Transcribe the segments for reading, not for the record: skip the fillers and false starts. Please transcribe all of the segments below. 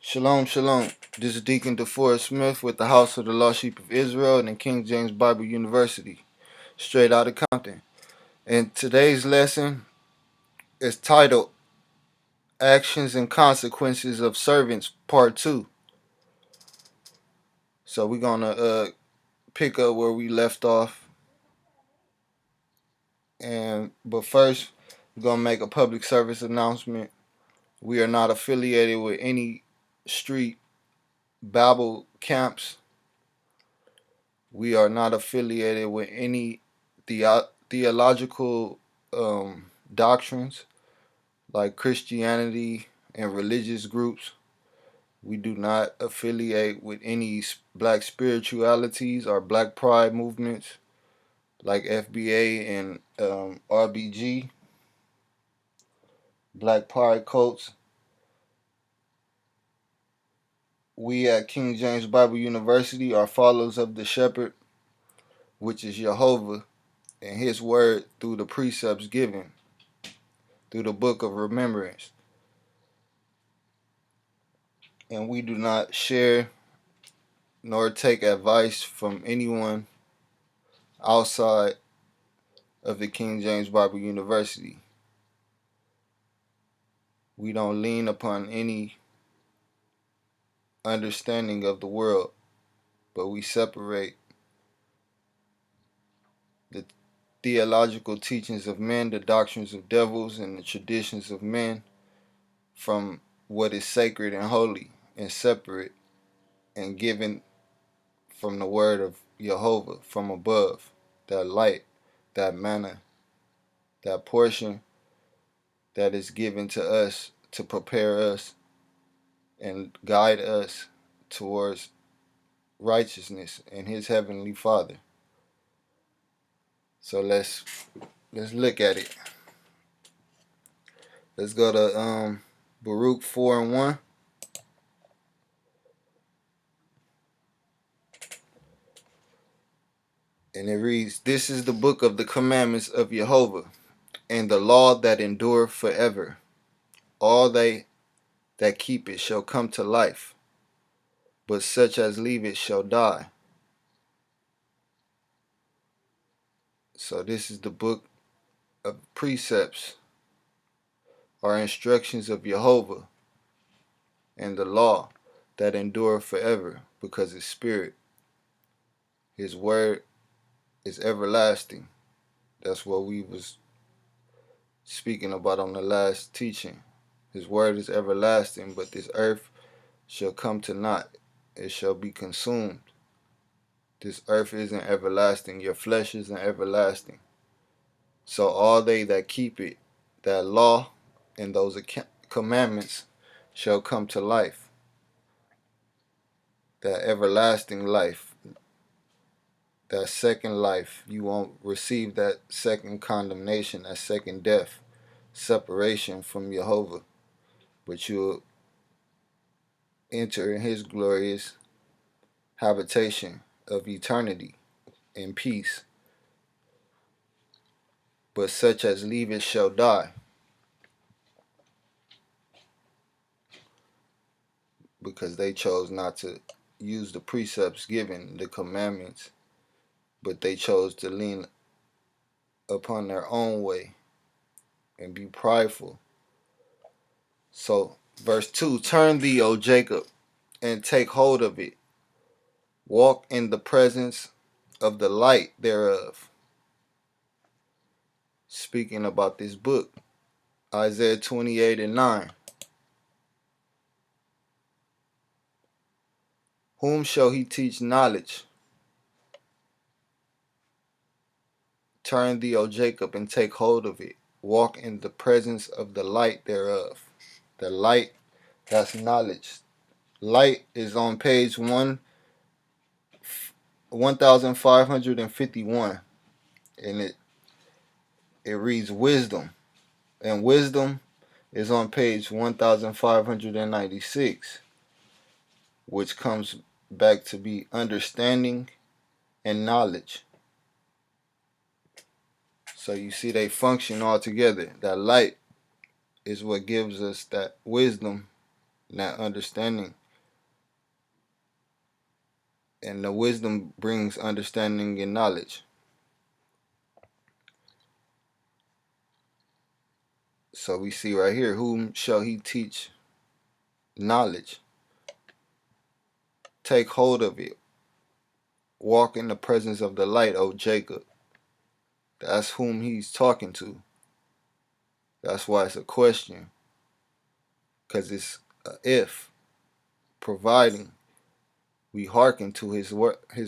Shalom, shalom. This is Deacon DeForest Smith with the House of the Lost Sheep of Israel and King James Bible University, straight out of Compton. And today's lesson is titled Actions and Consequences of Servants, Part 2. So we're going to pick up where we left off. But first, we're going to make a public service announcement. We are not affiliated with any street Bible camps. We are not affiliated with any theological doctrines like Christianity and religious groups. We do not affiliate with any black spiritualities or black pride movements like FBA and RBG, black pride cults. We at King James Bible University are followers of the shepherd, which is Jehovah, and his word through the precepts given through the book of remembrance. And we do not share nor take advice from anyone outside of the King James Bible University. We don't lean upon any understanding of the world, but we separate the theological teachings of men, the doctrines of devils, and the traditions of men from what is sacred and holy and separate and given from the word of Jehovah from above, that light, that manna, that portion that is given to us to prepare us and guide us towards righteousness and his heavenly Father. So let's look at it. Let's go to Baruch 4:1. And it reads, "This is the book of the commandments of Jehovah, and the law that endure forever. All they that keep it shall come to life, but such as leave it shall die." So this is the book of precepts or instructions of Jehovah and the law that endure forever, because his spirit, his word is everlasting. That's what we was speaking about on the last teaching. His word is everlasting, but this earth shall come to naught. It shall be consumed. This earth isn't everlasting. Your flesh isn't everlasting. So all they that keep it, that law and those commandments, shall come to life. That everlasting life, that second life. You won't receive that second condemnation, that second death, separation from Jehovah, but you'll enter in his glorious habitation of eternity in peace. But such as leave it shall die, because they chose not to use the precepts given, the commandments, but they chose to lean upon their own way and be prideful. So verse 2, "Turn thee, O Jacob, and take hold of it. Walk in the presence of the light thereof." Speaking about this book, Isaiah 28:9. "Whom shall he teach knowledge? Turn thee, O Jacob, and take hold of it. Walk in the presence of the light thereof." The light, that's knowledge. Light is on page 1551, and it reads wisdom. And wisdom is on page 1596, which comes back to be understanding and knowledge. So you see they function all together. That light is what gives us that wisdom And that understanding and the wisdom brings understanding and knowledge. So we see right here, whom shall he teach knowledge? Take hold of it. Walk in the presence of the light, O Jacob. That's whom he's talking to. That's why it's a question. Because it's a if. Providing we hearken to his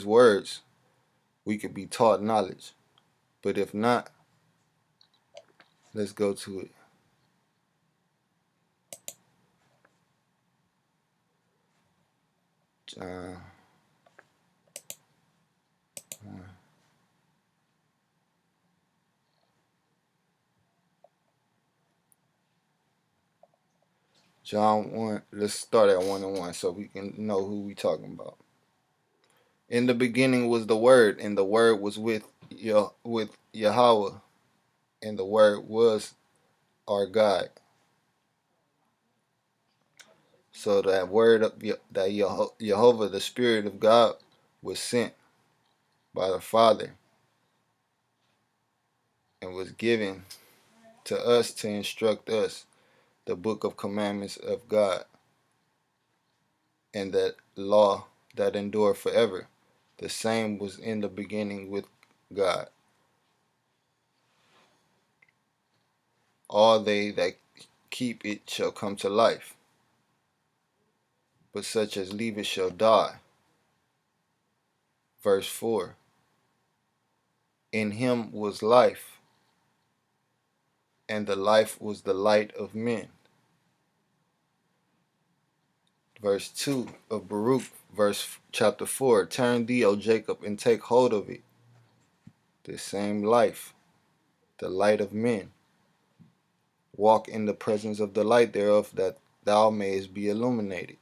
words, we could be taught knowledge. But if not, let's go to it. John 1. John 1. Let's start at 1 and 1 so we can know who we talking about. In the beginning was the Word, and the Word was with Yahweh, and the Word was our God. So that word of that Jehovah, the Spirit of God, was sent by the Father and was given to us to instruct us the book of commandments of God and that law that endure forever. The same was in the beginning with God. All they that keep it shall come to life, but such as leave it shall die. Verse 4. In him was life, and the life was the light of men. Verse 2 of Baruch, chapter 4. Turn thee, O Jacob, and take hold of it. The same life, the light of men. Walk in the presence of the light thereof, that thou mayest be illuminated.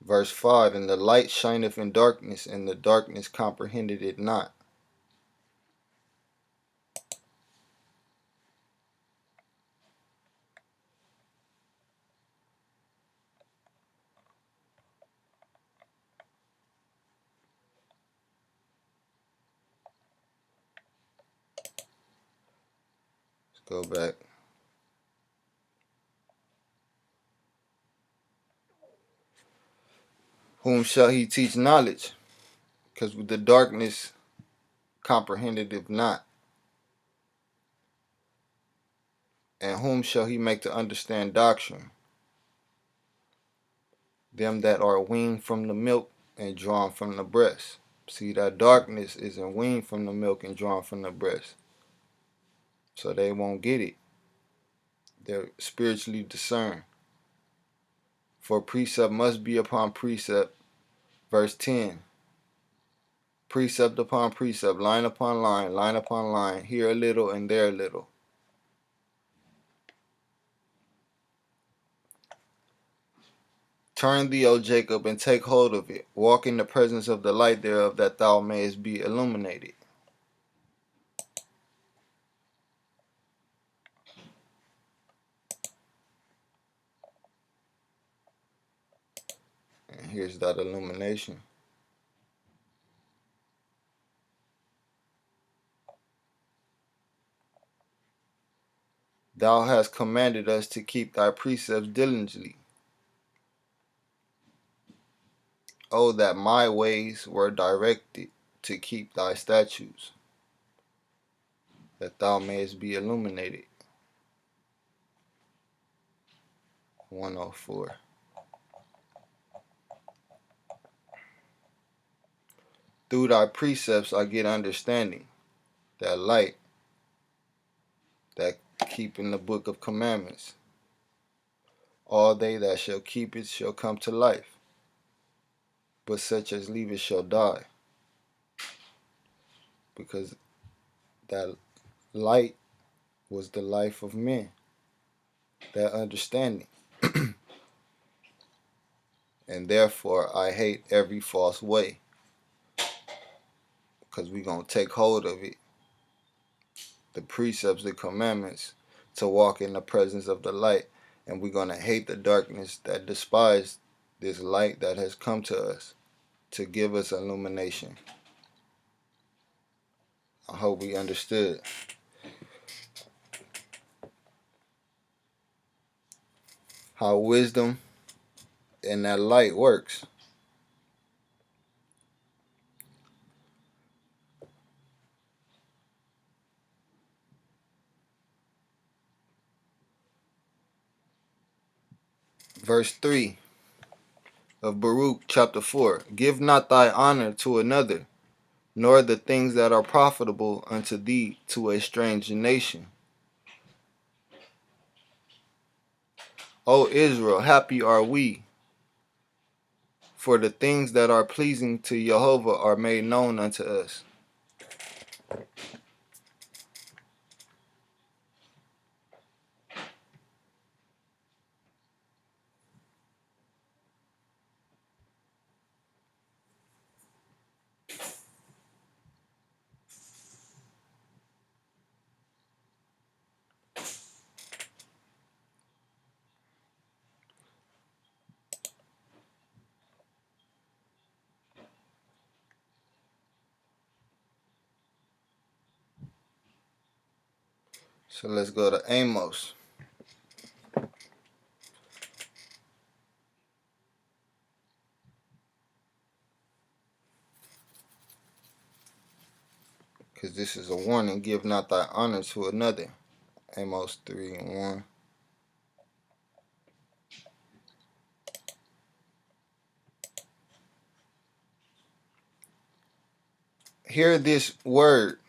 Verse 5. And the light shineth in darkness, and the darkness comprehended it not. Let's go back. Whom shall he teach knowledge? Because with the darkness comprehended it not. And whom shall he make to understand doctrine? Them that are weaned from the milk and drawn from the breast. See, that darkness isn't weaned from the milk and drawn from the breast. So they won't get it. They're spiritually discerned. For precept must be upon precept. Verse 10. Precept upon precept, line upon line, here a little and there a little. Turn thee, O Jacob, and take hold of it. Walk in the presence of the light thereof, that thou mayest be illuminated. And here's that illumination. Thou hast commanded us to keep thy precepts diligently. Oh, that my ways were directed to keep thy statutes, that thou mayest be illuminated. 104. Through thy precepts I get understanding, that light, that keep in the book of commandments. All they that shall keep it shall come to life, but such as leave it shall die. Because that light was the life of men, that understanding. And therefore I hate every false way, because we're going to take hold of it the precepts, the commandments, to walk in the presence of the light. And we're going to hate the darkness that despise this light that has come to us to give us illumination. I hope we understood how wisdom and that light works. Verse 3 of Baruch chapter 4. Give not thy honor to another, nor the things that are profitable unto thee to a strange nation. O Israel, happy are we, for the things that are pleasing to Jehovah are made known unto us. So let's go to Amos. Because this is a warning. Give not thy honor to another. Amos 3:1. Hear this word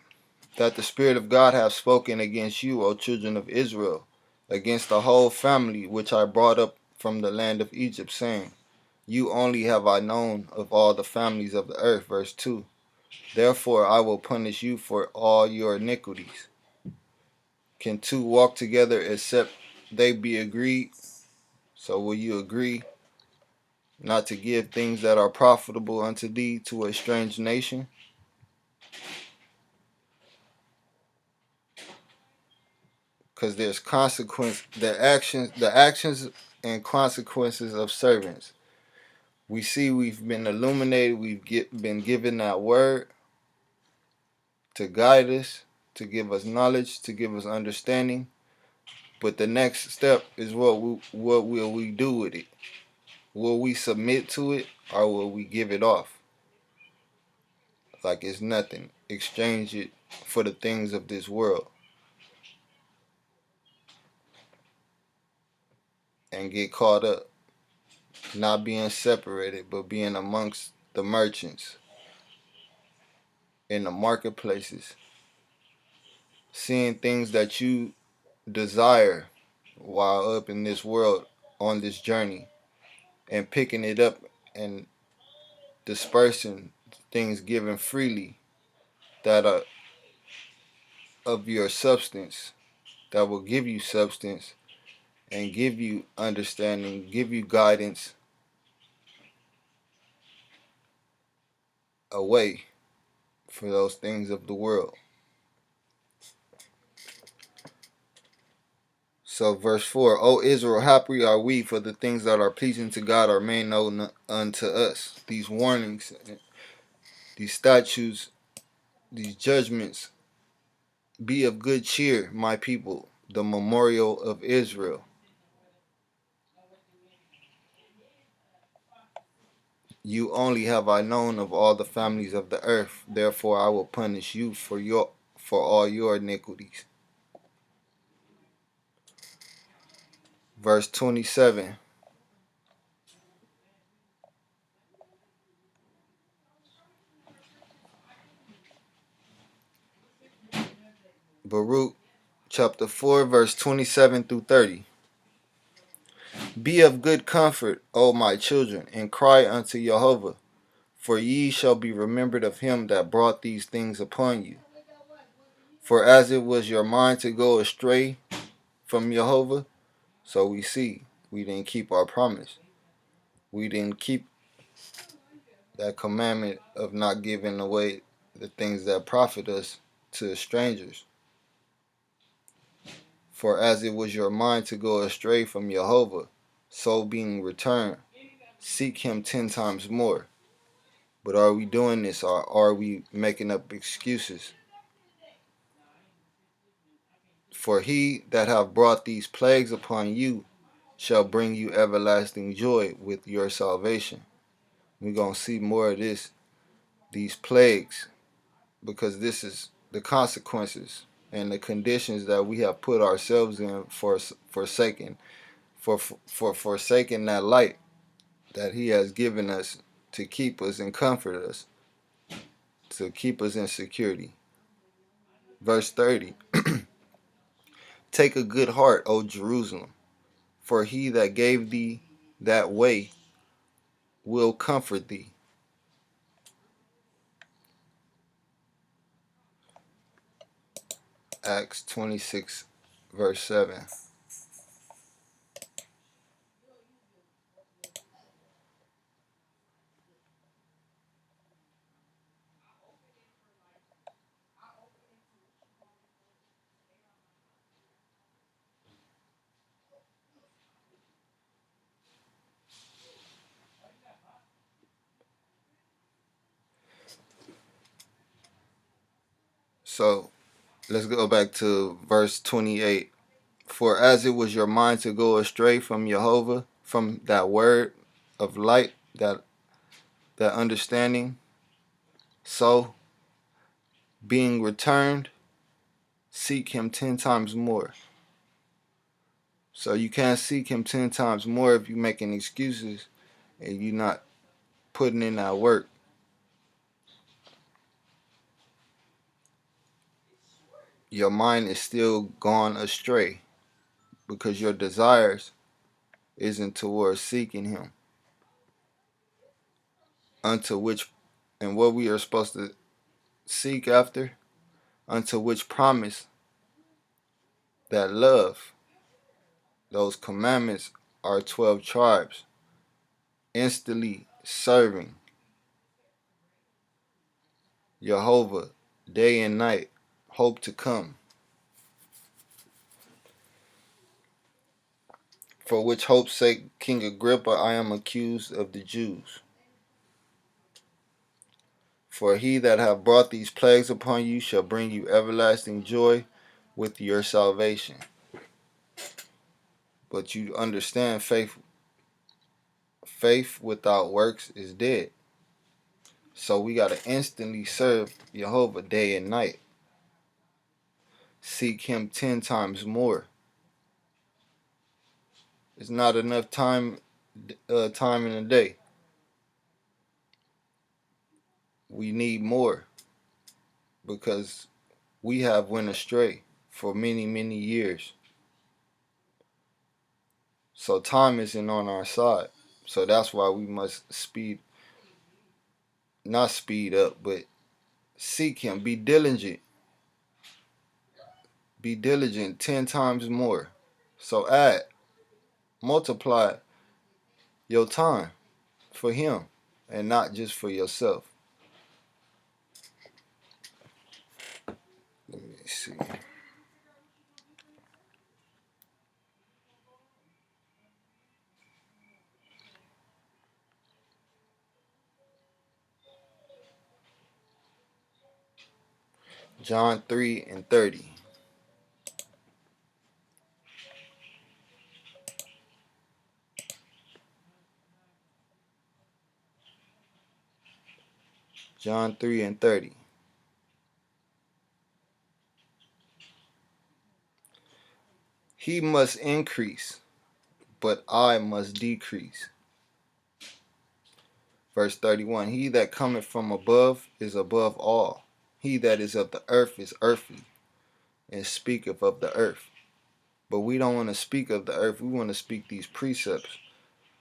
that the Spirit of God hath spoken against you, O children of Israel, against the whole family which I brought up from the land of Egypt, saying, You only have I known of all the families of the earth. Verse 2. Therefore I will punish you for all your iniquities. Can two walk together except they be agreed? So will you agree not to give things that are profitable unto thee to a strange nation? Because there's consequence, the actions and consequences of servants. We see we've been illuminated, been given that word to guide us, to give us knowledge, to give us understanding. But the next step is what will we do with it? Will we submit to it, or will we give it off like it's nothing? Exchange it for the things of this world and get caught up, not being separated, but being amongst the merchants in the marketplaces, seeing things that you desire while up in this world on this journey, and picking it up and dispersing things given freely that are of your substance, that will give you substance and give you understanding, give you guidance away for those things of the world. So verse 4, O Israel, happy are we, for the things that are pleasing to God are made known unto us. These warnings, these statutes, these judgments, be of good cheer, my people, the memorial of Israel. You only have I known of all the families of the earth, therefore I will punish you for all your iniquities. Verse 27. Baruch chapter 4, verse 27 through 30. Be of good comfort, O my children, and cry unto Jehovah, for ye shall be remembered of him that brought these things upon you. For as it was your mind to go astray from Jehovah, so we see we didn't keep our promise. We didn't keep that commandment of not giving away the things that profit us to strangers. For as it was your mind to go astray from Jehovah, so being returned, seek him 10 times more. But are we doing this, or are we making up excuses? For he that have brought these plagues upon you shall bring you everlasting joy with your salvation. We're going to see more of this, these plagues, because this is the consequences and the conditions that we have put ourselves in for forsaking, for forsaking that light that he has given us to keep us and comfort us, to keep us in security. Verse 30. Take a good heart, O Jerusalem, for he that gave thee that way will comfort thee. Acts 26, verse 7. So let's go back to verse 28. For as it was your mind to go astray from Jehovah, from that word of light, that understanding, so being returned, seek him 10 times more. So you can't seek him 10 times more if you're making excuses and you're not putting in that work. Your mind is still gone astray because your desires isn't towards seeking him, unto which, and what we are supposed to seek after, unto which promise that love, those commandments are 12 tribes, instantly serving Jehovah day and night, hope to come. For which hope's sake, King Agrippa, I am accused of the Jews. For he that hath brought these plagues upon you shall bring you everlasting joy with your salvation. But you understand, faith without works is dead. So we got to instantly serve Jehovah day and night. Seek him 10 times more. It's not enough time in a day. We need more because we have went astray for many, many years. So time isn't on our side. So that's why we must not speed up, but seek him. Be diligent. Be diligent 10 times more. So multiply your time for him and not just for yourself. Let me see. John 3 and 30. John 3 and 30. He must increase, but I must decrease. Verse 31. He that cometh from above is above all. He that is of the earth is earthly, and speaketh of the earth. But we don't want to speak of the earth. We want to speak these precepts.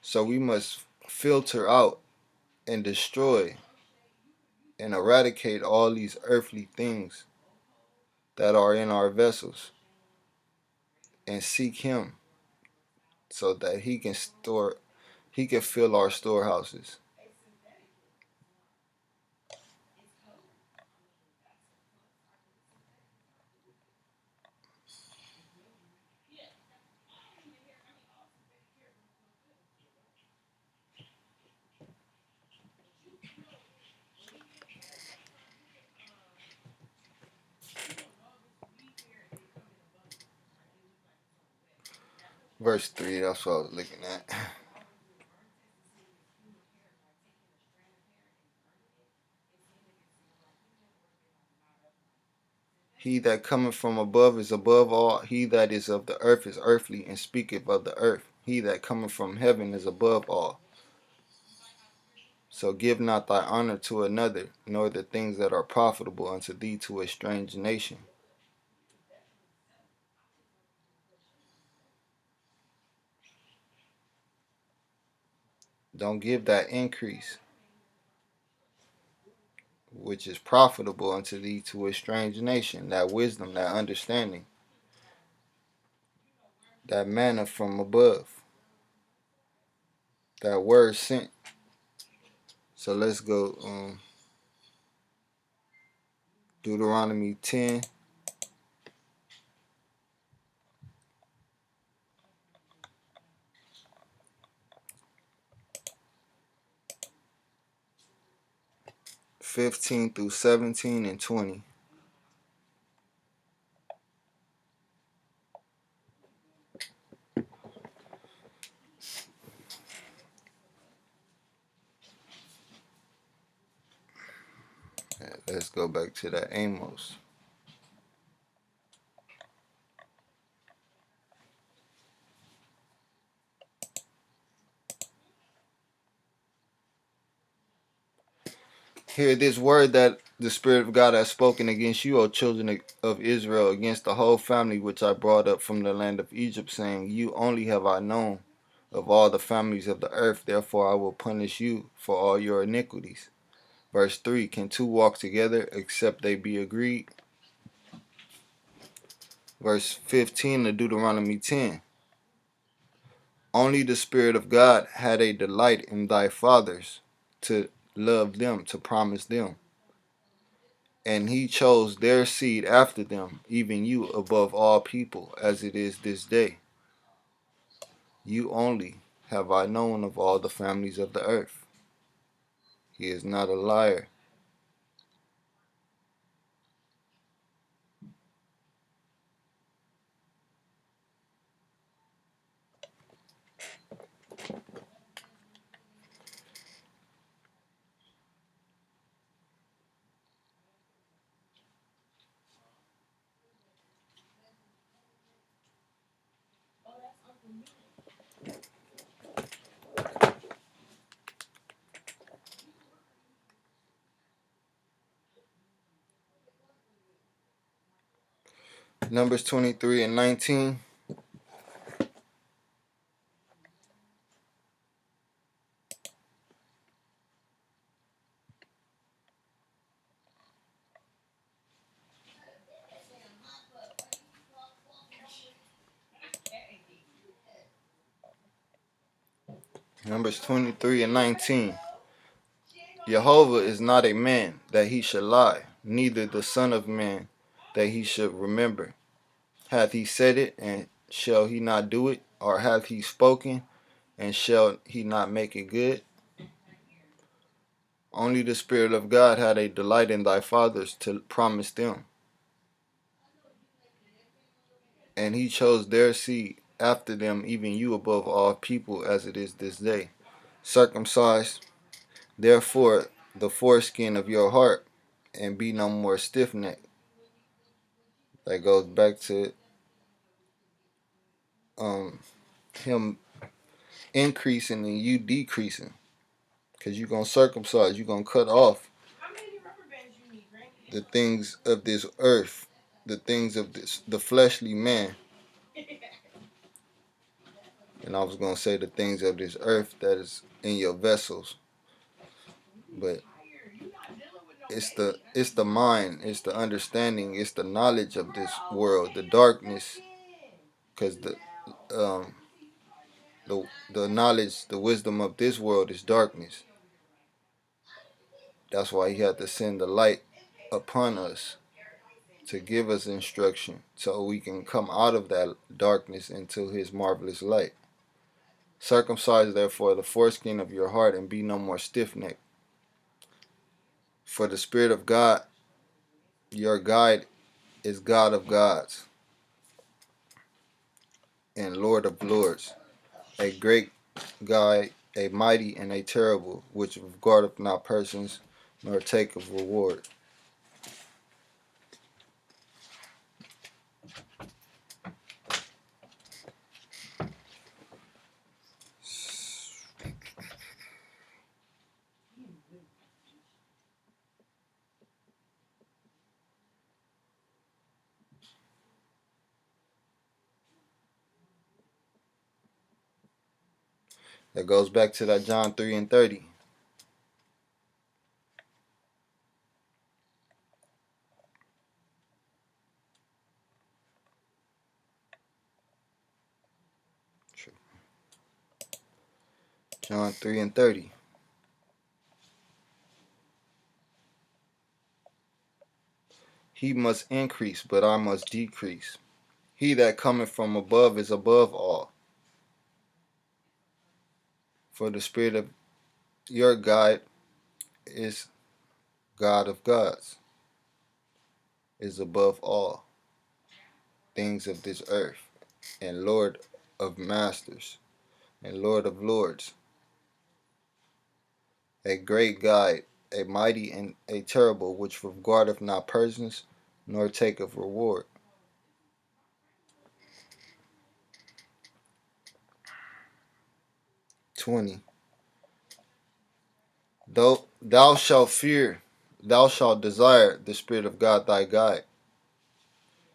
So we must filter out and destroy and eradicate all these earthly things that are in our vessels and seek him so that he can fill our storehouses. Verse 3, that's what I was looking at. He that cometh from above is above all. He that is of the earth is earthly, and speaketh of the earth. He that cometh from heaven is above all. So give not thy honor to another, nor the things that are profitable unto thee to a strange nation. Don't give that increase, which is profitable unto thee to a strange nation, that wisdom, that understanding, that manna from above, that word sent. So let's go Deuteronomy 10. (15 through 17 and 20). Let's go back to that Amos. Hear this word that the Spirit of God has spoken against you, O children of Israel, against the whole family which I brought up from the land of Egypt, saying, You only have I known of all the families of the earth, therefore I will punish you for all your iniquities. Verse 3, Can two walk together except they be agreed? Verse 15 of Deuteronomy 10, Only the Spirit of God had a delight in thy fathers to love them, to promise them. And he chose their seed after them, even you above all people, as it is this day. You only have I known of all the families of the earth. He is not a liar. Numbers 23 and 19. Numbers 23 and 19. Jehovah is not a man that he should lie, neither the Son of Man that he should remember. Hath he said it, and shall he not do it? Or hath he spoken, and shall he not make it good? Only the Spirit of God had a delight in thy fathers to promise them. And he chose their seed after them, even you above all people, as it is this day. Circumcise therefore the foreskin of your heart, and be no more stiff-necked. That goes back to him increasing and you decreasing. Because you're going to circumcise, you're going to cut off the things of this earth, the things of the fleshly man. And I was going to say the things of this earth that is in your vessels. But it's the mind, it's the understanding, it's the knowledge of this world, the darkness. Because um, the knowledge, the wisdom of this world is darkness. That's why he had to send the light upon us to give us instruction so we can come out of that darkness into his marvelous light. Circumcise therefore the foreskin of your heart, and be no more stiff-necked. For the Spirit of God, your guide, is God of gods. and Lord of lords, a great God, a mighty and a terrible, which regardeth not persons, nor taketh reward. That goes back to that John 3 and 30. John 3 and 30. He must increase, but I must decrease. He that cometh from above is above all. For the Spirit of your God is God of gods, is above all things of this earth, and Lord of masters, and Lord of lords, a great God, a mighty and a terrible, which regardeth not persons, nor taketh reward. 20. Though thou shalt fear, thou shalt desire the Spirit of God thy God.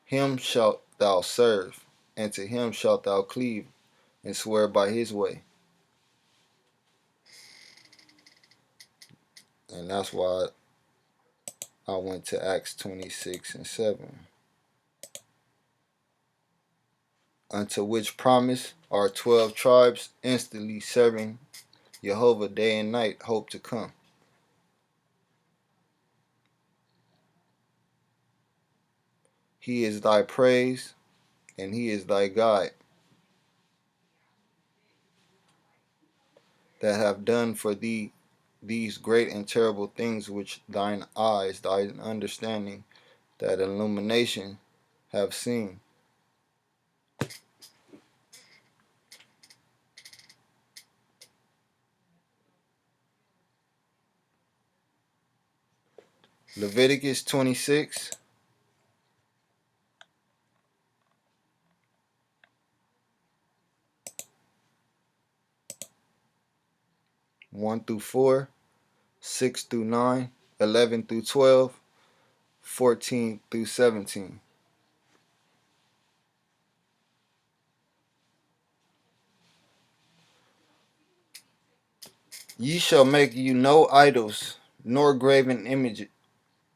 Him shalt thou serve, and to him shalt thou cleave, and swear by his way. And that's why I went to Acts 26 and 7. Unto which promise our 12 tribes, instantly serving Jehovah day and night, hope to come. He is thy praise, and he is thy God, that have done for thee these great and terrible things which thine eyes, thine understanding, that illumination have seen. Leviticus 26, 1 through 4, 6 through 9, 11 through 12, 14 through 17. Ye shall make you no idols, nor graven image,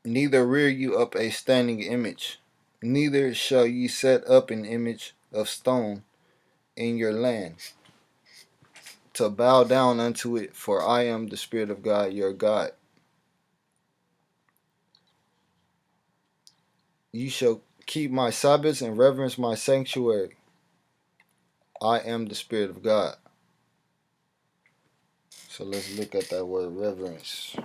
neither rear you up a standing image, neither shall ye set up an image of stone in your land, to bow down unto it, for I am the Spirit of God your God. Ye shall keep my Sabbaths and reverence my sanctuary. I am the Spirit of God. So let's look at that word reverence.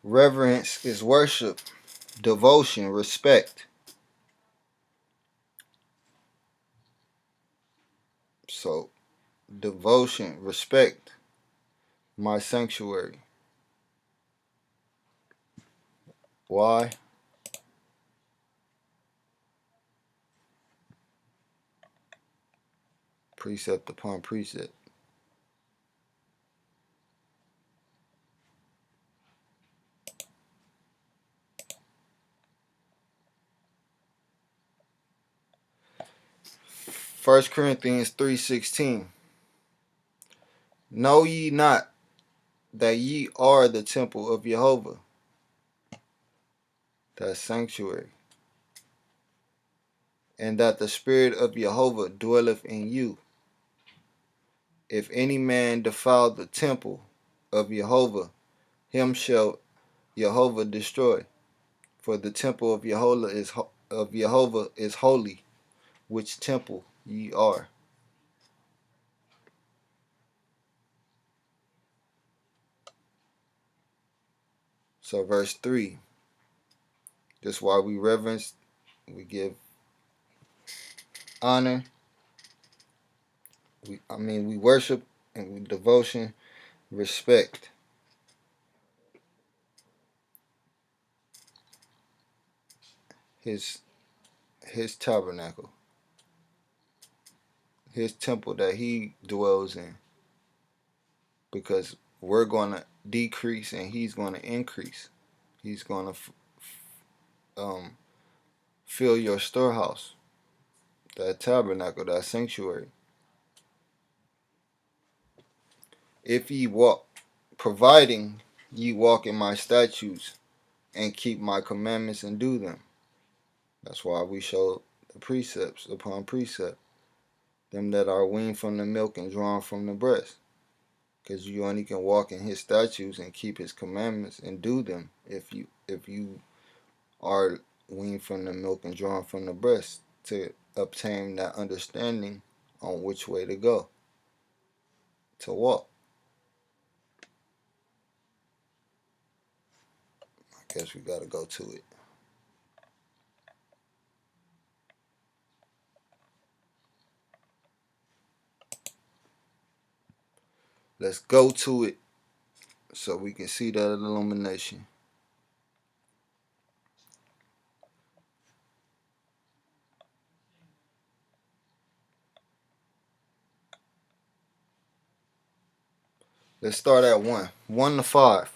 Reverence is worship, devotion, respect. So, devotion, respect, my sanctuary. Why? Precept upon precept. First Corinthians 3:16. Know ye not that ye are the temple of Jehovah, that sanctuary, and that the Spirit of Jehovah dwelleth in you? If any man defile the temple, of Jehovah, him shall Jehovah destroy. For the temple of Jehovah is holy, which temple ye are. So verse 3, just why we reverence, we give honor, we worship and we devotion, respect his his tabernacle, his temple that he dwells in, because we're going to decrease and he's going to increase. He's going to fill your storehouse, that tabernacle, that sanctuary. If ye walk, providing ye walk in my statutes and keep my commandments and do them. That's why we show the precepts upon precept, them that are weaned from the milk and drawn from the breast. Because you only can walk in his statutes and keep his commandments and do them if you are weaned from the milk and drawn from the breast, to obtain that understanding on which way to go, to walk. I guess we got to go to it. Let's go to it so we can see that illumination. Let's start at 1. 1 to 5.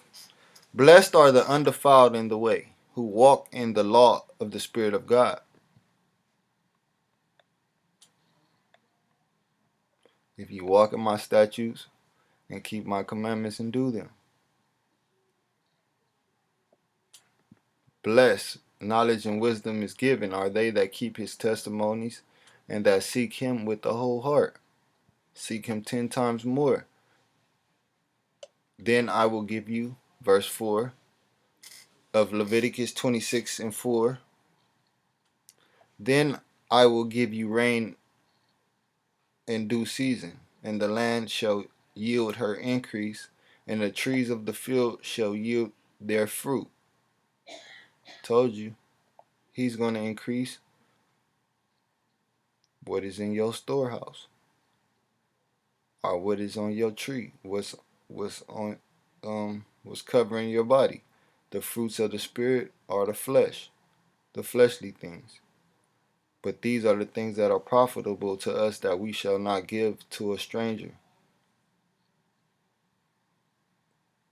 Blessed are the undefiled in the way, who walk in the law of the Spirit of God. If you walk in my statutes and keep my commandments and do them. Blessed, knowledge and wisdom is given are they that keep his testimonies and that seek him with the whole heart. Seek him 10 times more. Then I will give you, verse 4 of Leviticus 26 and 4. Then I will give you rain in due season, and the land shall yield her increase, and the trees of the field shall yield their fruit. Told you, he's going to increase what is in your storehouse, or what is on your tree, what's covering your body. The fruits of the spirit are the flesh, the fleshly things. But these are the things that are profitable to us, that we shall not give to a stranger.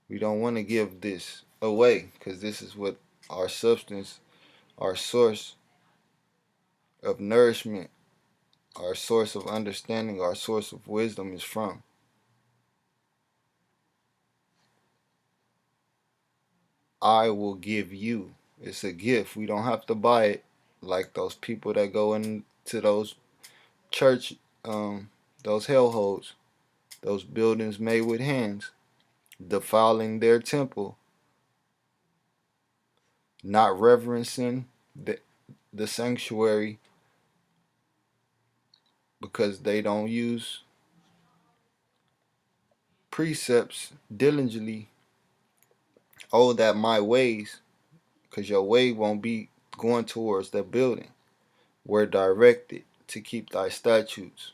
We don't want to give this away, because this is what our substance, our source of nourishment, our source of understanding, our source of wisdom is from. I will give you. It's a gift. We don't have to buy it like those people that go into those church, those hellholes, those buildings made with hands, defiling their temple, not reverencing the sanctuary because they don't use precepts diligently. Oh, that my ways, because your way won't be going towards that building. We're directed to keep thy statutes.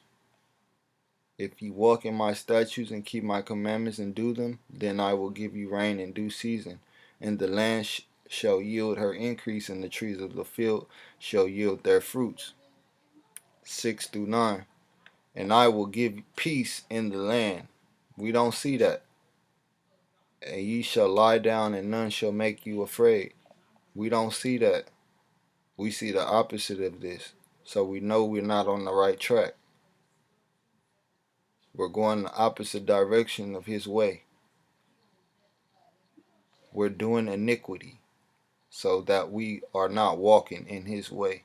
If you walk in my statutes and keep my commandments and do them, then I will give you rain in due season, and the land shall yield her increase, and the trees of the field shall yield their fruits. 6 through 9. And I will give peace in the land. We don't see that. And ye shall lie down, and none shall make you afraid. We don't see that. We see the opposite of this. So we know we're not on the right track. We're going the opposite direction of his way. We're doing iniquity, so that we are not walking in his way.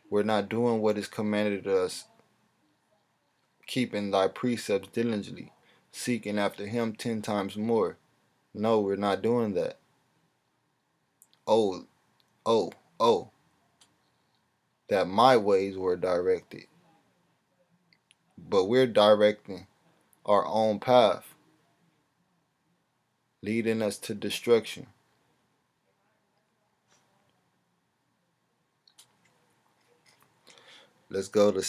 We're not doing what is commanded us keeping thy precepts diligently, seeking after him 10 times more. No, we're not doing that. Oh, oh, oh, that my ways were directed. But we're directing our own path, leading us to destruction. Let's go to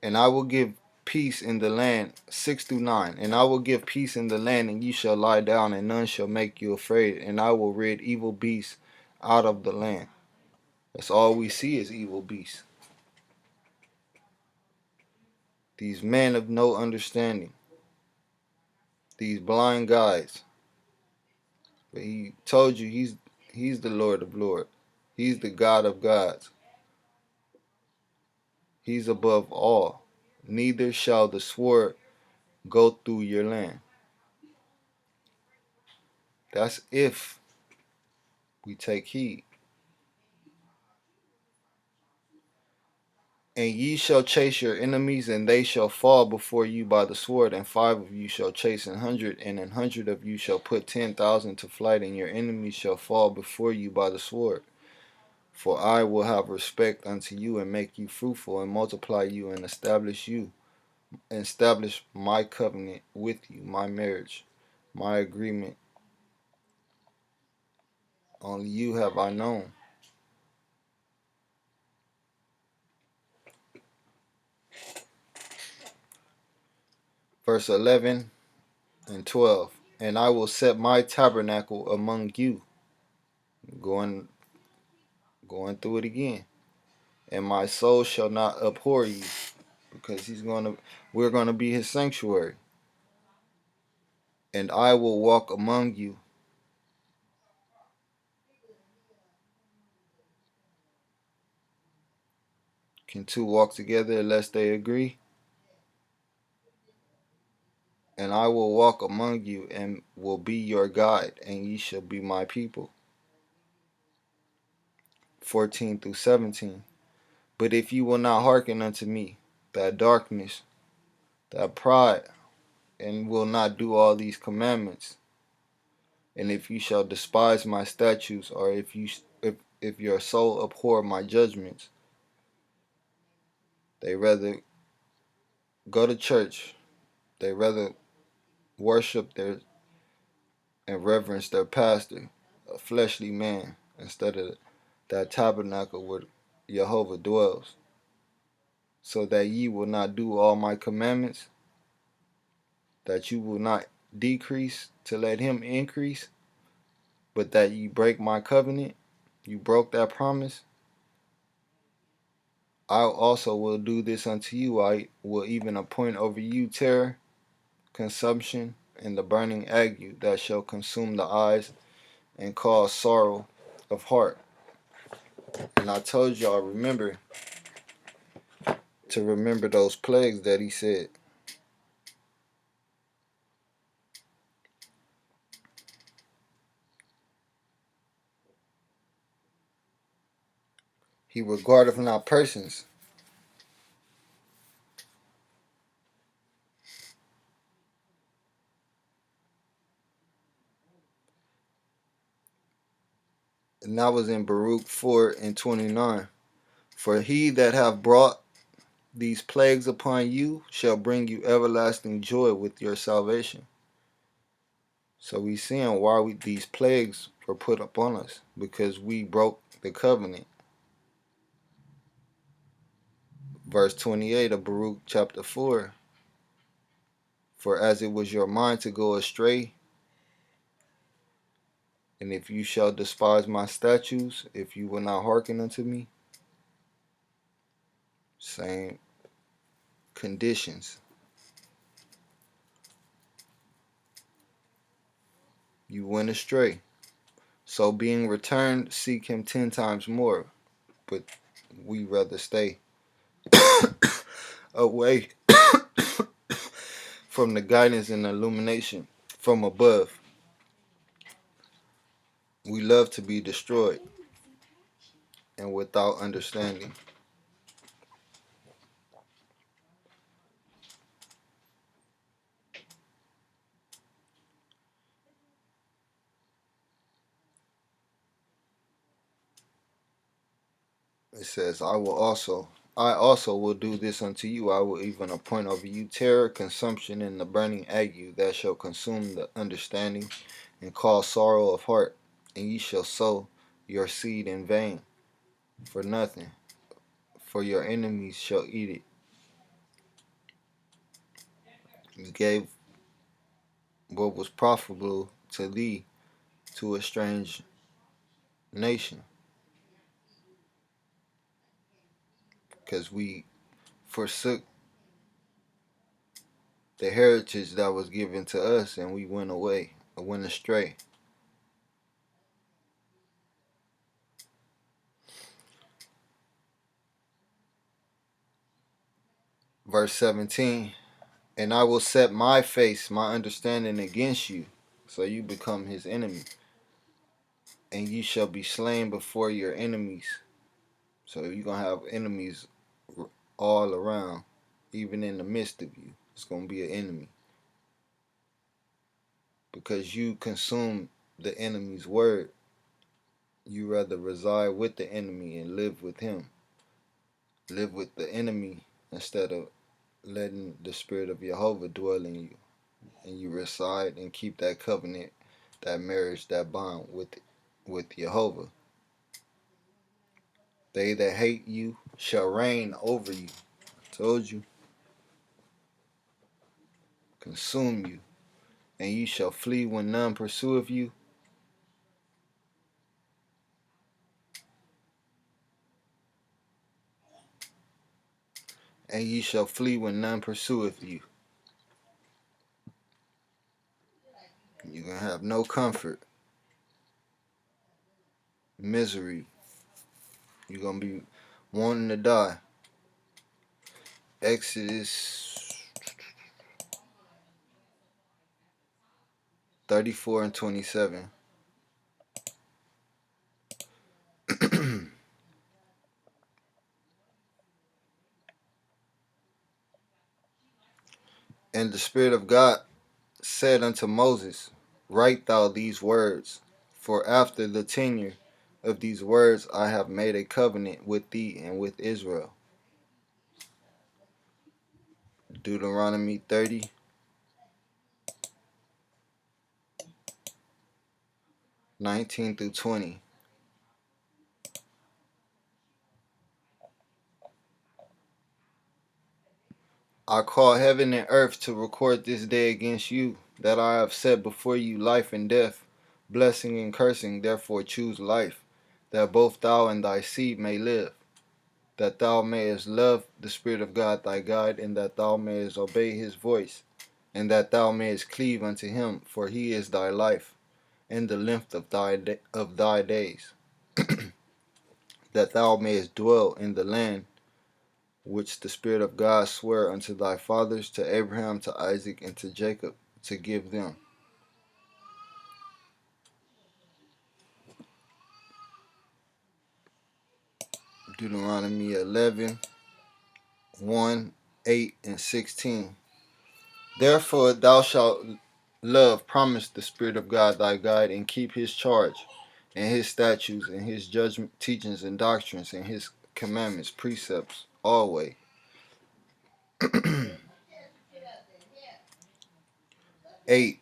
and I will give peace in the land, 6 through 9. And I will give peace in the land, and ye shall lie down, and none shall make you afraid. And I will rid evil beasts out of the land. That's all we see is evil beasts. These men of no understanding, these blind guides. But he told you he's the Lord of Lords. He's the God of gods. He's above all. Neither shall the sword go through your land. That's if we take heed. And ye shall chase your enemies, and they shall fall before you by the sword, and 5 of you shall chase 100, and 100 of you shall put 10,000 to flight, and your enemies shall fall before you by the sword. For I will have respect unto you, and make you fruitful, and multiply you, and establish my covenant with you, my marriage, my agreement. Only you have I known. Verse 11 and 12. And I will set my tabernacle among you. Going through it again. And my soul shall not abhor you, because we're gonna be his sanctuary. And I will walk among you. Can two walk together unless they agree? And I will walk among you, and will be your guide, and ye shall be my people. 14 through 17. But if you will not hearken unto me, that darkness, that pride, and will not do all these commandments, and if you shall despise my statutes, or if your soul abhor my judgments, they rather go to church, they rather worship their and reverence their pastor, a fleshly man, instead of that tabernacle where Jehovah dwells, so that ye will not do all my commandments, that you will not decrease to let him increase, but that ye break my covenant, you broke that promise. I also will do this unto you. I will even appoint over you terror, consumption, and the burning ague that shall consume the eyes and cause sorrow of heart. And I told y'all, remember those plagues that he said. He regardeth not persons. And that was in Baruch 4 and 29. For he that hath brought these plagues upon you shall bring you everlasting joy with your salvation. So we seeing why these plagues were put upon us, because we broke the covenant. Verse 28 of Baruch chapter 4. For as it was your mind to go astray, and if you shall despise my statutes, if you will not hearken unto me, same conditions. You went astray. So being returned, seek him 10 times more. But we rather stay away from the guidance and illumination from above. We love to be destroyed. and without understanding. It says, I also will do this unto you. I will even appoint over you terror, consumption, and the burning ague that shall consume the understanding and cause sorrow of heart. And ye shall sow your seed in vain for nothing, for your enemies shall eat it. You gave what was profitable to thee to a strange nation, because we forsook the heritage that was given to us and we went away, or went astray. Verse 17, and I will set my face, my understanding against you, so you become his enemy, and you shall be slain before your enemies. So you're going to have enemies all around, even in the midst of you. It's going to be an enemy, because you consume the enemy's word. You rather reside with the enemy and live with him, live with the enemy, instead of letting the spirit of Jehovah dwell in you, and you reside and keep that covenant, that marriage, that bond with Jehovah. They that hate you shall reign over you. I told you, consume you, and you shall flee when none pursueth you. And ye shall flee when none pursueth you. You're going to have no comfort, misery. You're going to be wanting to die. Exodus 34 and 27. And the Spirit of God said unto Moses, write thou these words, for after the tenure of these words I have made a covenant with thee and with Israel. Deuteronomy 30, 19 through 20. I call heaven and earth to record this day against you, that I have set before you life and death, blessing and cursing. Therefore choose life, that both thou and thy seed may live, that thou mayest love the Spirit of God thy God, and that thou mayest obey his voice, and that thou mayest cleave unto him, for he is thy life, and the length of thy days, that thou mayest dwell in the land which the Spirit of God sware unto thy fathers, to Abraham, to Isaac, and to Jacob, to give them. Deuteronomy 11, 1, 8, and 16. Therefore thou shalt love, promise the Spirit of God thy God, and keep his charge, and his statutes, and his judgment, teachings, and doctrines, and his commandments, precepts, always. 8.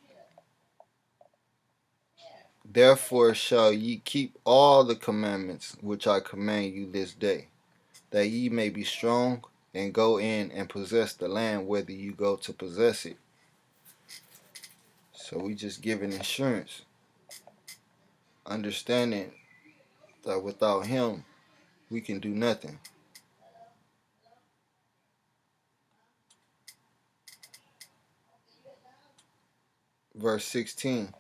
Therefore shall ye keep all the commandments which I command you this day, that ye may be strong, and go in and possess the land whether you go to possess it. So we just giving insurance, understanding that without him we can do nothing. Verse 16.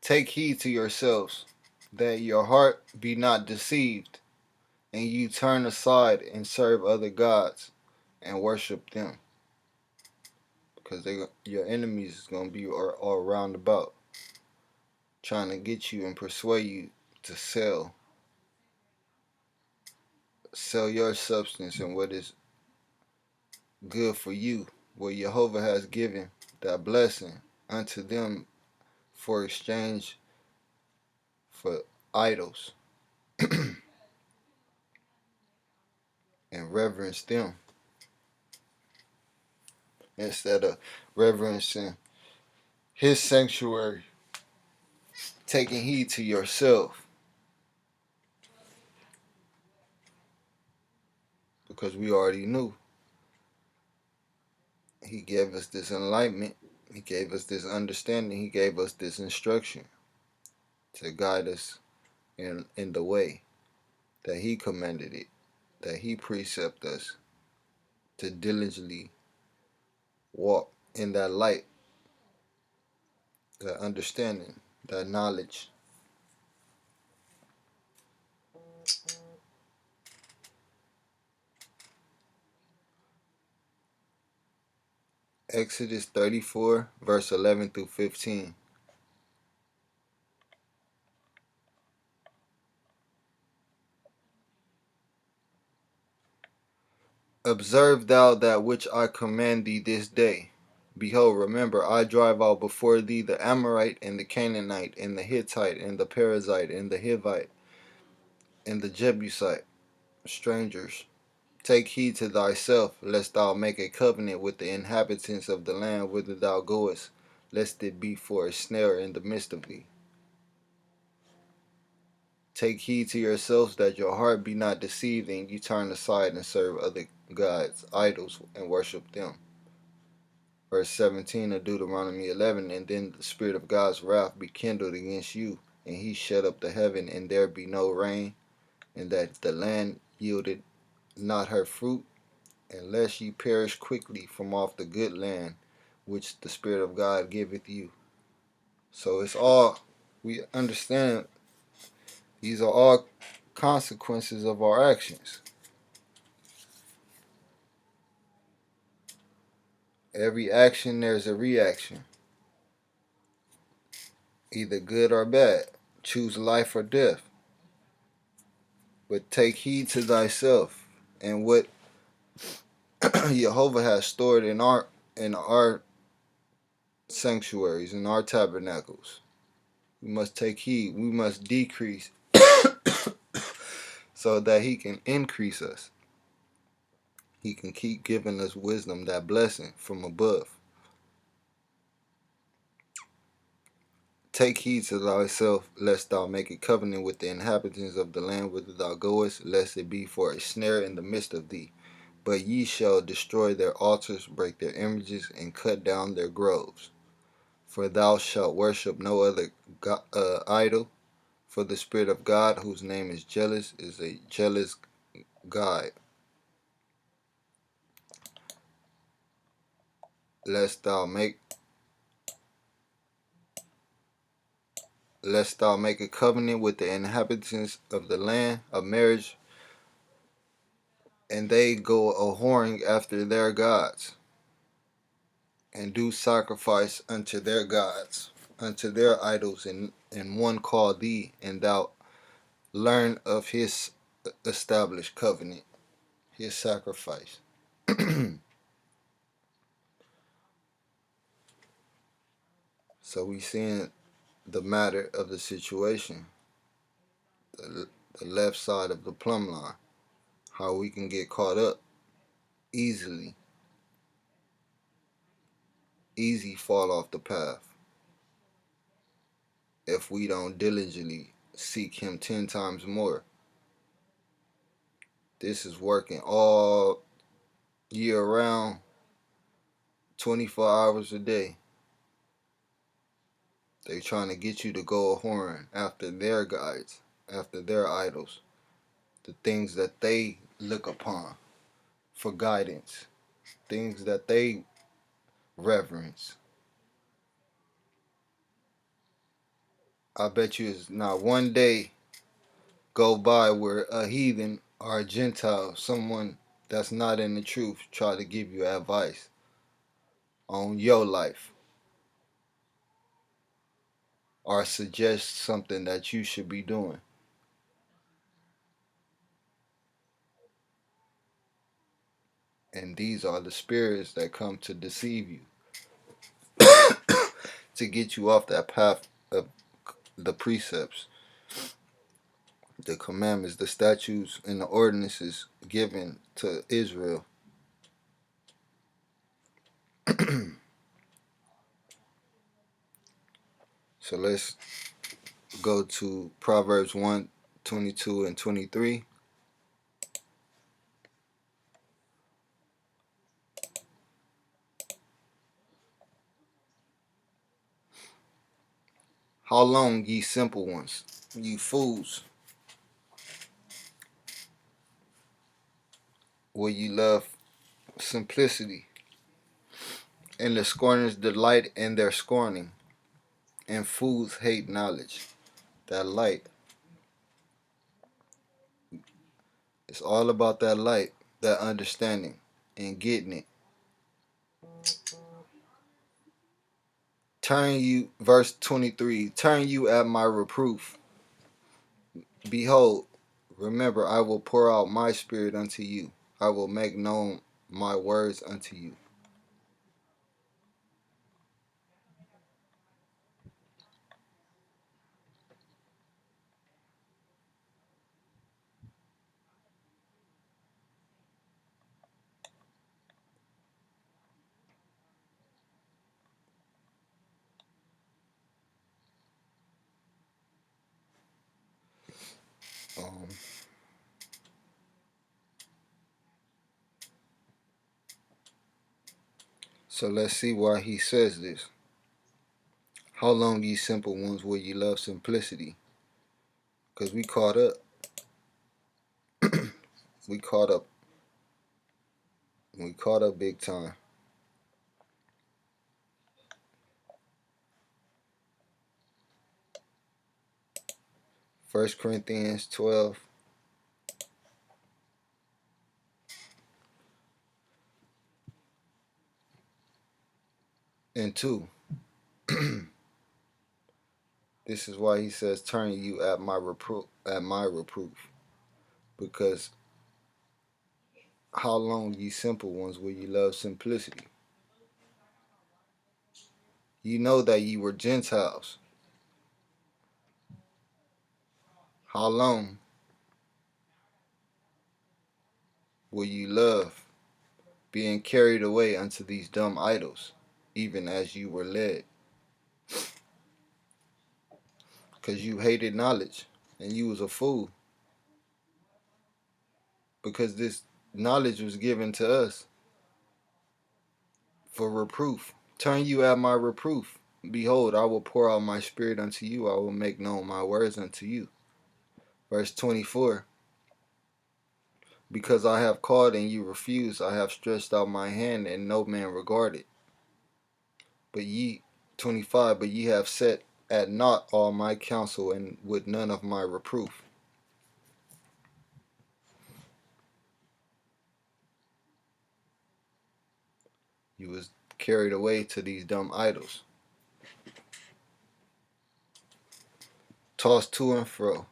Take heed to yourselves, that your heart be not deceived, and you turn aside and serve other gods and worship them, because your enemies is going to be all round about, trying to get you and persuade you to sell your substance and what is good for you, what Jehovah has given, that blessing unto them for exchange for idols, and reverence them instead of reverencing his sanctuary, taking heed to yourself, because we already knew. He gave us this enlightenment, he gave us this understanding, he gave us this instruction to guide us in the way that he commanded it, that he precept us to diligently walk in that light, that understanding, that knowledge. Exodus 34, verse 11 through 15. Observe thou that which I command thee this day. Behold, remember, I drive out before thee the Amorite, and the Canaanite, and the Hittite, and the Perizzite, and the Hivite, and the Jebusite, strangers. Take heed to thyself, lest thou make a covenant with the inhabitants of the land whither thou goest, lest it be for a snare in the midst of thee. Take heed to yourselves that your heart be not deceived, and you turn aside and serve other gods, idols, and worship them. Verse 17 of Deuteronomy 11, and then the Spirit of God's wrath be kindled against you, and he shut up the heaven, and there be no rain, and that the land yielded not her fruit, unless ye perish quickly from off the good land which the Spirit of God giveth you. So it's all, we understand, these are all consequences of our actions. Every action, there's a reaction, either good or bad. Choose life or death. But take heed to thyself and what Jehovah has stored in our sanctuaries, in our tabernacles. We must take heed. We must decrease so that he can increase us. He can keep giving us wisdom, that blessing from above. Take heed to thyself, lest thou make a covenant with the inhabitants of the land whither thou goest, lest it be for a snare in the midst of thee. But ye shall destroy their altars, break their images, and cut down their groves. For thou shalt worship no other idol, for the Spirit of God, whose name is jealous, is a jealous God. Lest thou make a covenant with the inhabitants of the land, a marriage, and they go a whoring after their gods, and do sacrifice unto their gods, unto their idols, and one call thee, and thou learn of his established covenant, his sacrifice. So we seeing the matter of the situation, the left side of the plumb line, how we can get caught up easily, easy fall off the path if we don't diligently seek him 10 times more. This is working all year round, 24 hours a day. They trying to get you to go a whoring after their gods, after their idols, the things that they look upon for guidance, things that they reverence. I bet you it's not one day go by where a heathen or a Gentile, someone that's not in the truth, try to give you advice on your life or suggest something that you should be doing. And these are the spirits that come to deceive you, to get you off that path of the precepts, the commandments, the statutes, and the ordinances given to Israel. So let's go to Proverbs 1:22 and 23. How long, ye simple ones, ye fools, will ye love simplicity? And the scorners delight in their scorning, and fools hate knowledge. That light, it's all about that light, that understanding, and getting it. Turn you, verse 23, turn you at my reproof. Behold, remember, I will pour out my spirit unto you. I will make known my words unto you. Um, so let's see why he says this. How long, ye simple ones, will ye love simplicity? Because we caught up. We caught up. We caught up big time. 1 Corinthians 12 and 2. This is why he says, turn you at my reproof, because how long, ye simple ones, will ye love simplicity? You know that ye were Gentiles. How long will you love being carried away unto these dumb idols, even as you were led? Because you hated knowledge, and you was a fool. Because this knowledge was given to us for reproof. Turn you at my reproof. Behold, I will pour out my spirit unto you. I will make known my words unto you. Verse 24. Because I have called and you refused, I have stretched out my hand and no man regarded. But ye, 25, but ye have set at naught all my counsel and with none of my reproof. You was carried away to these dumb idols, tossed to and fro.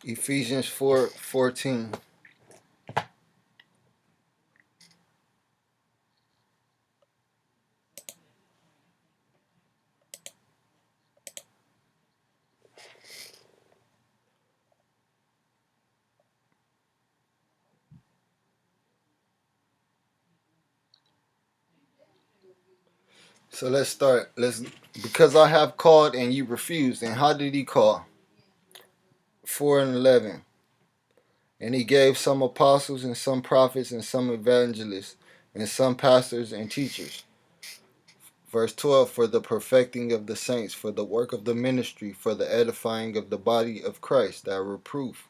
Ephesians 4:14. So let's start. Because I have called and you refused. And how did he call? 4:11. And he gave some apostles and some prophets and some evangelists and some pastors and teachers. Verse 12, for the perfecting of the saints, for the work of the ministry, for the edifying of the body of Christ, that reproof.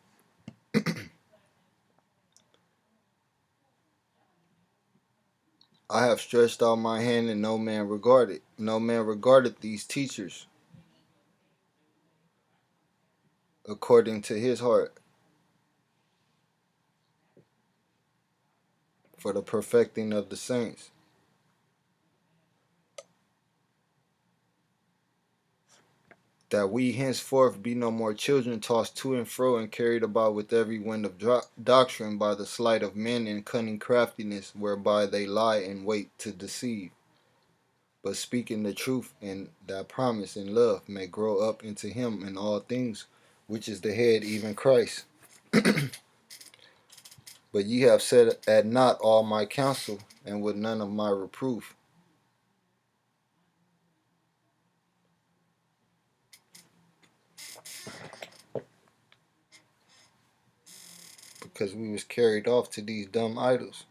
I have stretched out my hand and no man regarded. No man regarded these teachers. according to his heart, for the perfecting of the saints, that we henceforth be no more children tossed to and fro and carried about with every wind of doctrine by the sleight of men and cunning craftiness whereby they lie in wait to deceive, but speaking the truth in that promise in love may grow up into him in all things, which is the head, even Christ. But ye have set at naught all my counsel, and with none of my reproof. Because we was carried off to these dumb idols.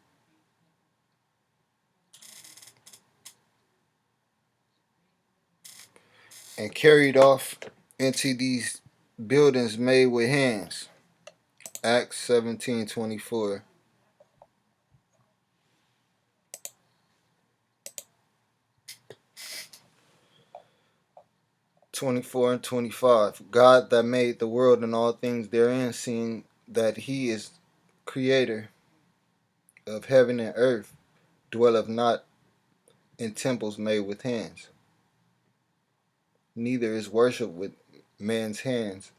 And carried off into these buildings made with hands. Acts 17:24. 24 and 25. God that made the world and all things therein, seeing that he is creator of heaven and earth, dwelleth not in temples made with hands, neither is worship with man's hands,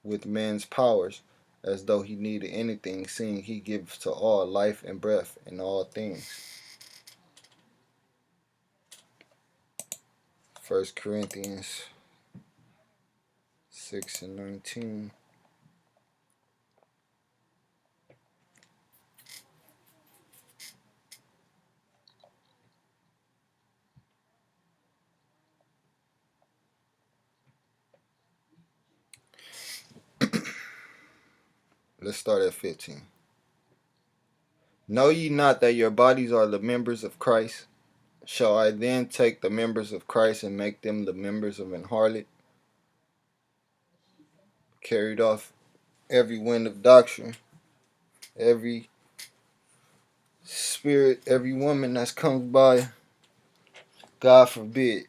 with man's powers, as though he needed anything, seeing he gives to all life and breath in all things. 1 Corinthians 6 and 19. Let's start at 15. Know ye not that your bodies are the members of Christ? Shall I then take the members of Christ and make them the members of an harlot? Carried off every wind of doctrine, every spirit, every woman that's comes by, God forbid.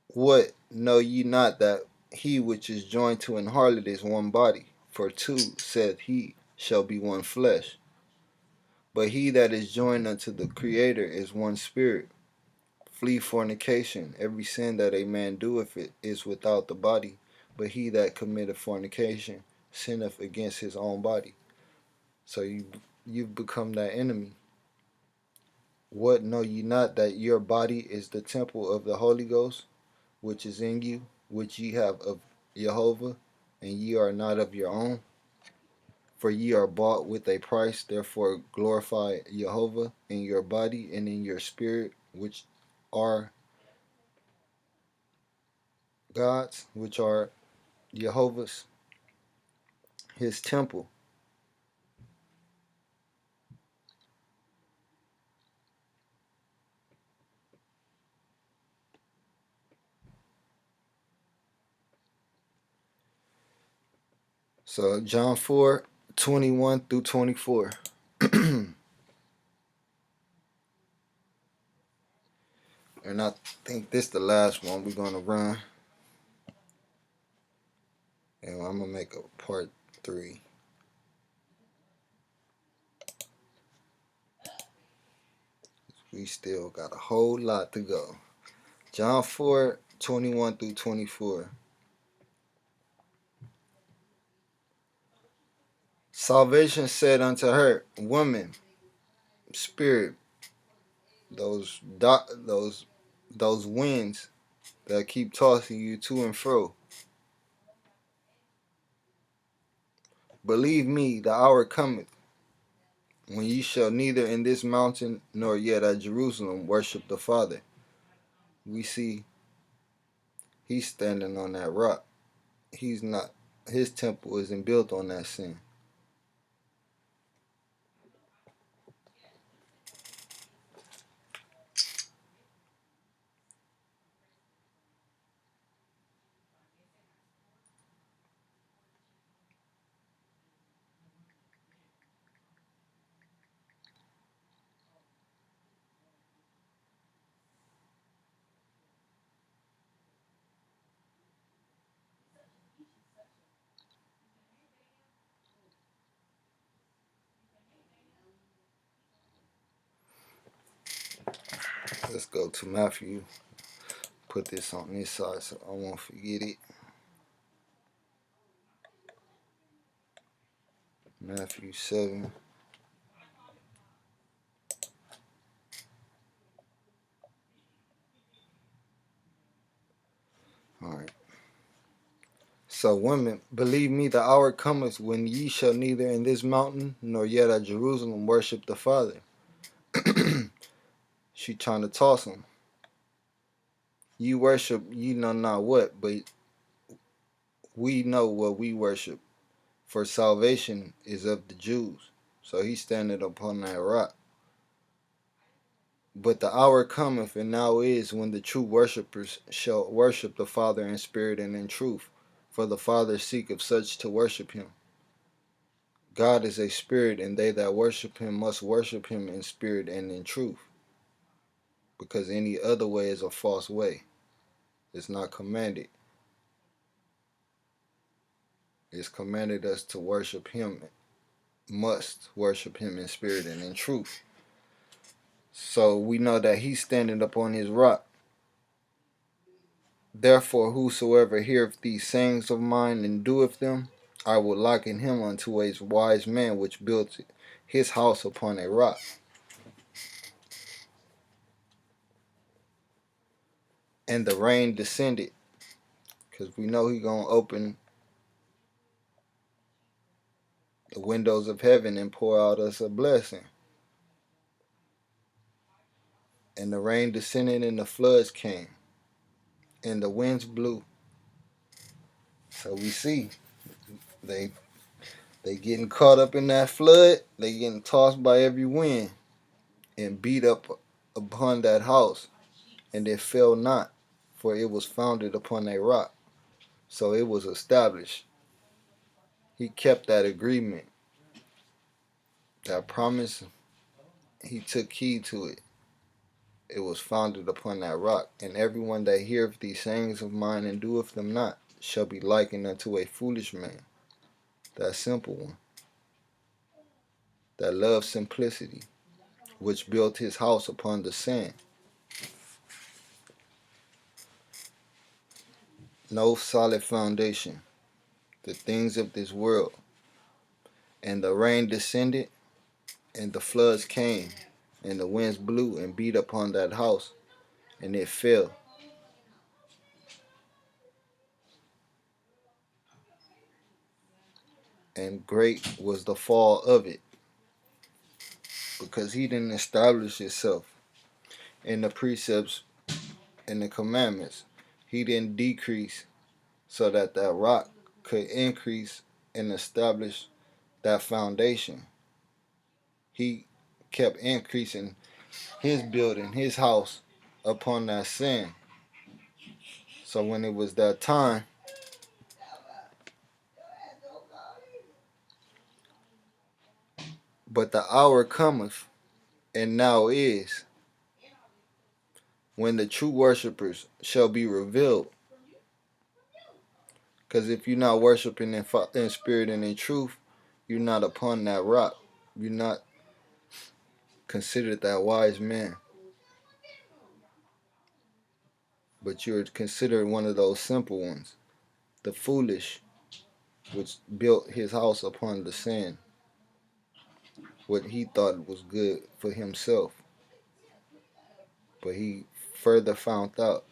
What, know ye not that he which is joined to an harlot is one body? For two, saith he, shall be one flesh. But he that is joined unto the Creator is one spirit. Flee fornication. Every sin that a man doeth it is without the body, but he that committeth fornication sinneth against his own body. So you've become that enemy. What, know ye not that your body is the temple of the Holy Ghost, which is in you, which ye have of Jehovah, and ye are not of your own? For ye are bought with a price, therefore glorify Jehovah in your body and in your spirit, which are God's, which are Jehovah's, his temple. So John 4:21 through 24. And I think this the last one we're gonna run. And I'm gonna make a part 3. We still got a whole lot to go. John 4:21 through 24. Salvation said unto her, Woman, spirit, those winds that keep tossing you to and fro. Believe me, the hour cometh when ye shall neither in this mountain nor yet at Jerusalem worship the Father. We see he's standing on that rock. He's not, his temple isn't built on that sin. go to Matthew. Put this on this side so I won't forget it. Matthew 7. Alright. So women, believe me, the hour cometh when ye shall neither in this mountain nor yet at Jerusalem worship the Father. She trying to toss him. Ye worship ye know not what, but we know what we worship. For salvation is of the Jews. So he's standing upon that rock. But the hour cometh, and now is, when the true worshippers shall worship the Father in spirit and in truth. For the Father seeketh such to worship him. God is a spirit, and they that worship him must worship him in spirit and in truth. Because any other way is a false way. It's not commanded. It's commanded us to worship him, must worship him in spirit and in truth. So we know that he's standing upon his rock. Therefore, whosoever heareth these sayings of mine and doeth them, I will liken him unto a wise man which built his house upon a rock. And the rain descended, because we know he's going to open the windows of heaven and pour out us a blessing. And the rain descended and the floods came. And the winds blew. So we see they getting caught up in that flood. They getting tossed by every wind and beat up upon that house. And it fell not, for it was founded upon a rock. So it was established. He kept that agreement, that promise. He took heed to it. It was founded upon that rock. And everyone that heareth these sayings of mine and doeth them not shall be likened unto a foolish man. That simple one. That loves simplicity, which built his house upon the sand. No solid foundation. The things of this world. And the rain descended, and the floods came, and the winds blew and beat upon that house, and it fell. And great was the fall of it, because he didn't establish himself in the precepts and the commandments. He didn't decrease so that that rock could increase and establish that foundation. He kept increasing his building, his house, upon that sand. So when it was that time, but the hour cometh, and now is, when the true worshipers shall be revealed. Because if you're not worshiping in spirit and in truth, you're not upon that rock. You're not considered that wise man. But you're considered one of those simple ones, the foolish, which built his house upon the sand, what he thought was good for himself. But he further found out.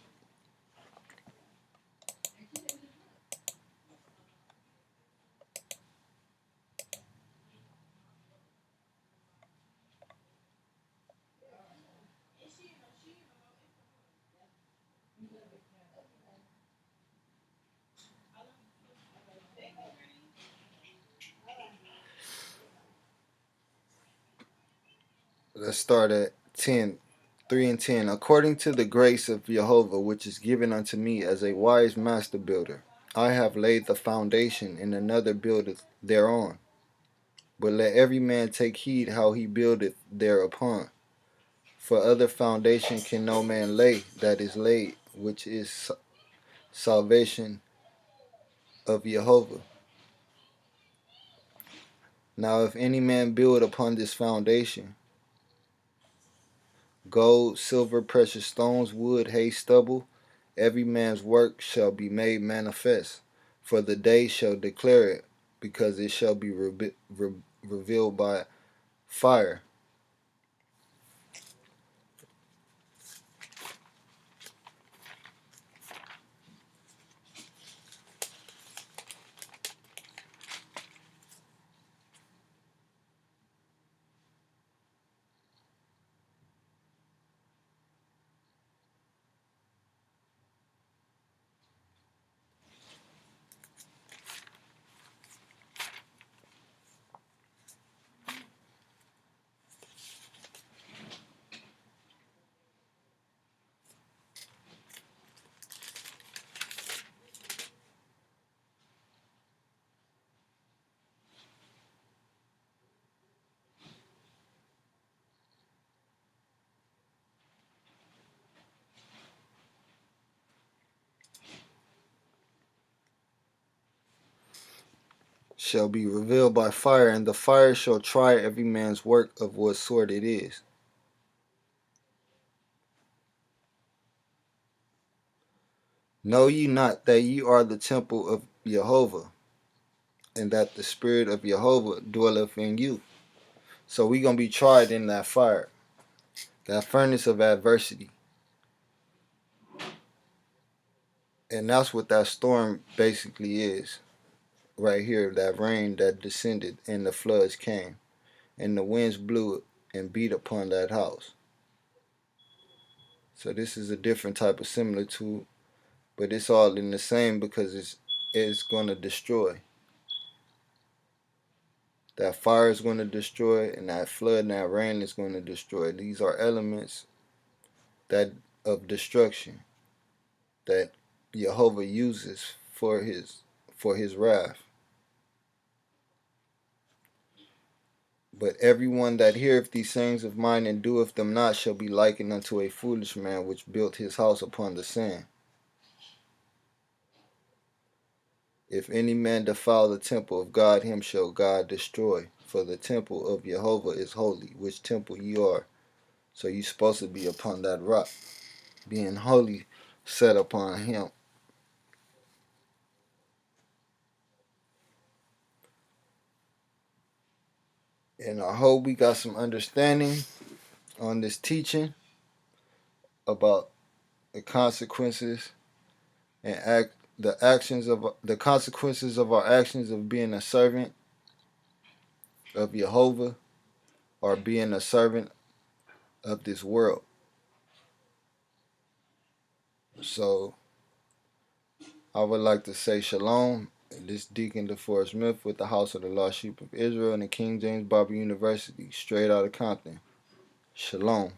Let's start at 10, 3 and 10. According to the grace of Jehovah, which is given unto me as a wise master builder, I have laid the foundation, and another buildeth thereon. But let every man take heed how he buildeth thereupon. For other foundation can no man lay that is laid, which is salvation of Jehovah. Now if any man build upon this foundation, Gold, silver, precious stones, wood, hay, stubble, every man's work shall be made manifest, for the day shall declare it, because it shall be revealed by fire. Shall be revealed by fire, and the fire shall try every man's work of what sort it is. Know ye not that ye are the temple of Jehovah, and that the Spirit of Jehovah dwelleth in you? So we gonna be tried in that fire, that furnace of adversity. And that's what that storm basically is. Right here, that rain that descended and the floods came, and the winds blew and beat upon that house. So this is a different type of similitude, but it's all in the same because it's going to destroy. That fire is going to destroy, and that flood and that rain is going to destroy. These are elements that of destruction that Jehovah uses for his wrath. But everyone that heareth these sayings of mine and doeth them not shall be likened unto a foolish man which built his house upon the sand. If any man defile the temple of God, him shall God destroy. For the temple of Jehovah is holy, which temple you are. So you're supposed to be upon that rock, being holy, set upon him. And I hope we got some understanding on this teaching about the consequences and the consequences of our actions of being a servant of Jehovah or being a servant of this world. So I would like to say shalom. This Deacon DeForest Smith with the House of the Lost Sheep of Israel and the King James Bible University, straight out of Compton. Shalom.